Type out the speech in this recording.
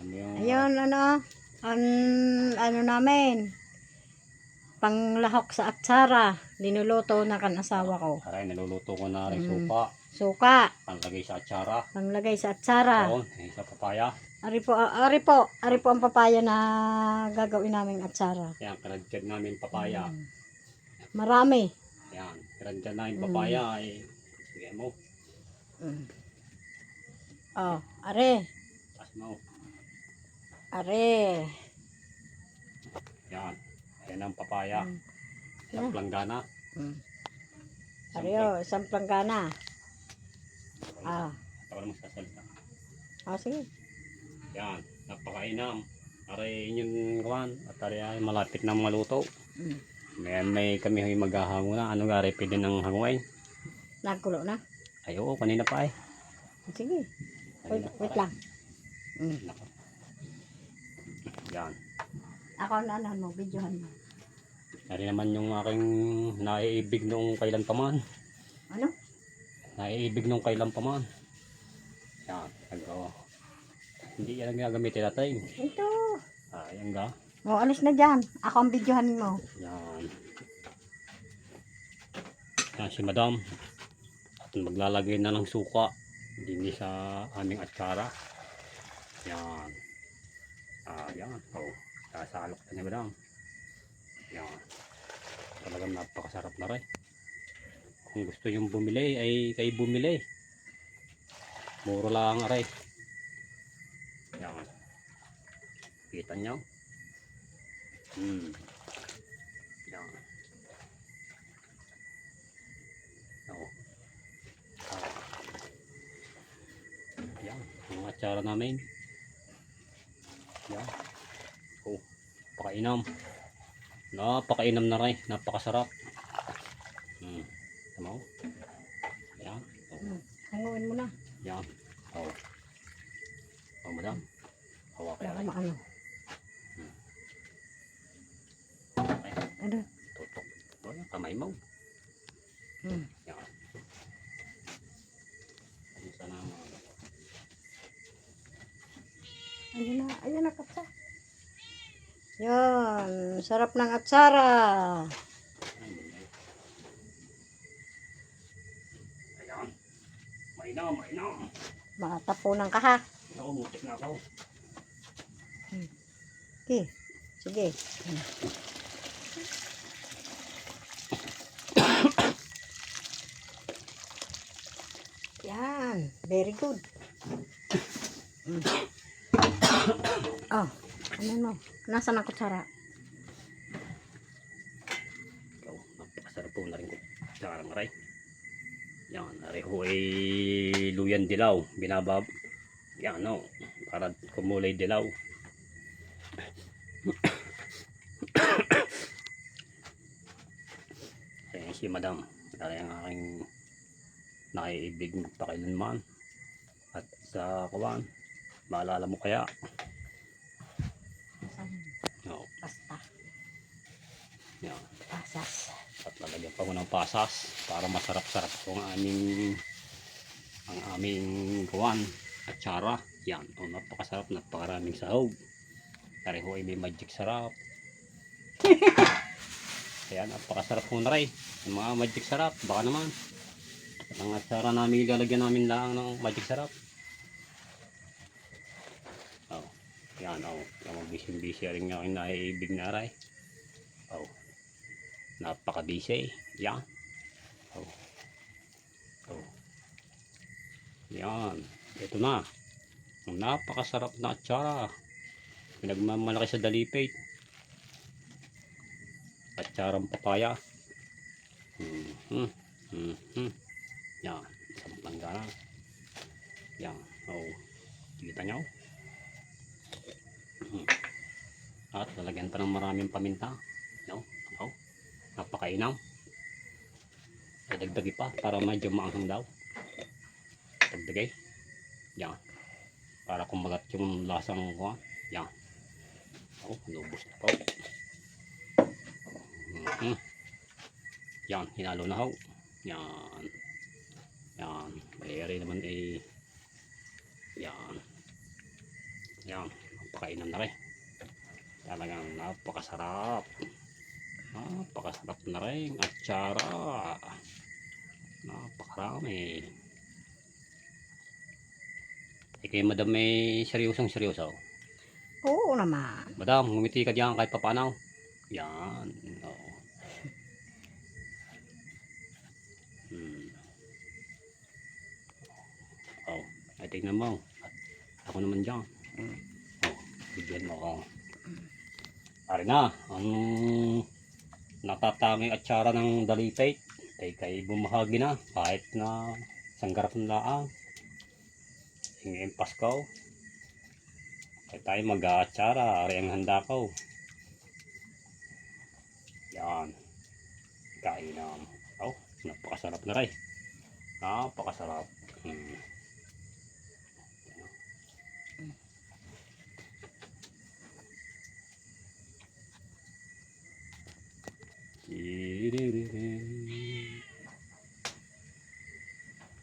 Ayun, ano namin, panglahok sa atsara, linuluto na kan asawa ko. Aray, naluluto ko na rin suka. Suka, Panglagay sa atsara. panglagay sa atsara. Doon, sa papaya. Ari po ang papaya na gagawin naming atsara. Yan, kinadyan namin papaya. Marami. Yan, kinadyan namin papaya. Sige mo. Oh, are. Tas mo. Are. Yan, yan ang papaya. Isang planggana. Are, isang planggana. Tawa naman sa salita. Sige. Yan, napakainam. Aray yung gawan. At aray ay malapit na maluto. May kami maghahango na. Ano nga, pwede ng hanguin? Nagkulo na? Ay, oo, kanina pa eh. Sige. Wait lang. Yan. Ako na mo, videohan mo. Ari naman yung aking naiibig nung kailan pa man. Ano? Naiibig nung kailan pa man. Yan, hindi yan ang gagamitin natin. Ito. Ayan ga. Alis na dyan. Ako ang videohan mo. Yan. Yan si madam. At maglalagay na ng suka. Hindi sa aming atsara. Yan. Yan. Sasalok na ni madam. Yan. Talagang napakasarap na rin. Kung gusto yung bumili ay kayo bumili. Muro lang aray. Yan. Kita nyo? Yan. Yan. Ang atsara namin. Yan. Pakainam. Napakainam na rin. Napakasarap. Tama. Yan. Hanguin mo na. Yan. Madam. Hawak Wala ka ka maano. Ano? Tutok. Kamay mo. Yan. Ano sana mo? Ayun na kapsa. Yan. Sarap ng atsara. Ayan. Mainam. Matapunan ka ha. Ako, mutik na ako. Sige. Yan. Very good. Ano mo? Nasaan ang kutsara? Ikaw, napakasarap po na rin ko. Sarang aray. Yan, aray ho ay luyan dilaw. Binabab. Yan, no. Para kumulay dilaw. Ayan si madam. Aray ang aking naiibig pakailanman. At sa kawan, maalala mo kaya? No. Basta. Yan. Pasas. At lalagyan pa ko ng pasas para masarap-sarap po ang aming kawan at tsara. Yan. Napakasarap, napakaraming sahog. Pareho ay may magic sarap. Ayan, napakasarap po na rin. Yung mga magic sarap, baka naman. Ang atsara namin ilalagyan namin lang ng magic sarap. Yan, yung busy-busy rin yung naiibig na aray. Napaka-busy. Yan. Yan. Ito na. Ang napakasarap na atsara. Pinagmamalaki sa dalipit. Atsarang papaya. Yan. Isang planggana. Yan. Kita nyo? At lalagyan pa ng maraming paminta. No? Napakainam. Dagdagi pa para medyo maanghang daw. Dagdagay. Yan. Para kumagat yung lasang ko. Yan. Lubos na po. Yan. Hinalo na ho. Yan. May area naman yan. pagpapakainan na rin. Talagang napakasarap. Napakasarap na rin. Atsara. Napakarami. Kay madam may seryosong seryoso. Oo naman. Madam, ngumiti ka diyan kahit papanaw. Yan. Oo. Oh, ay tignan mo. Ako naman diyan. Oh, bigyan mo ako. Ari na, ang natatanging atsara ng dalipate ay kay bumahagi na kahit na sanggarap ng laang. Ngayong Pasko, kaya tayo mag-aatsara, ari ang handa ko. Yan, kainan. Oh, napakasarap na rin. Napakasarap.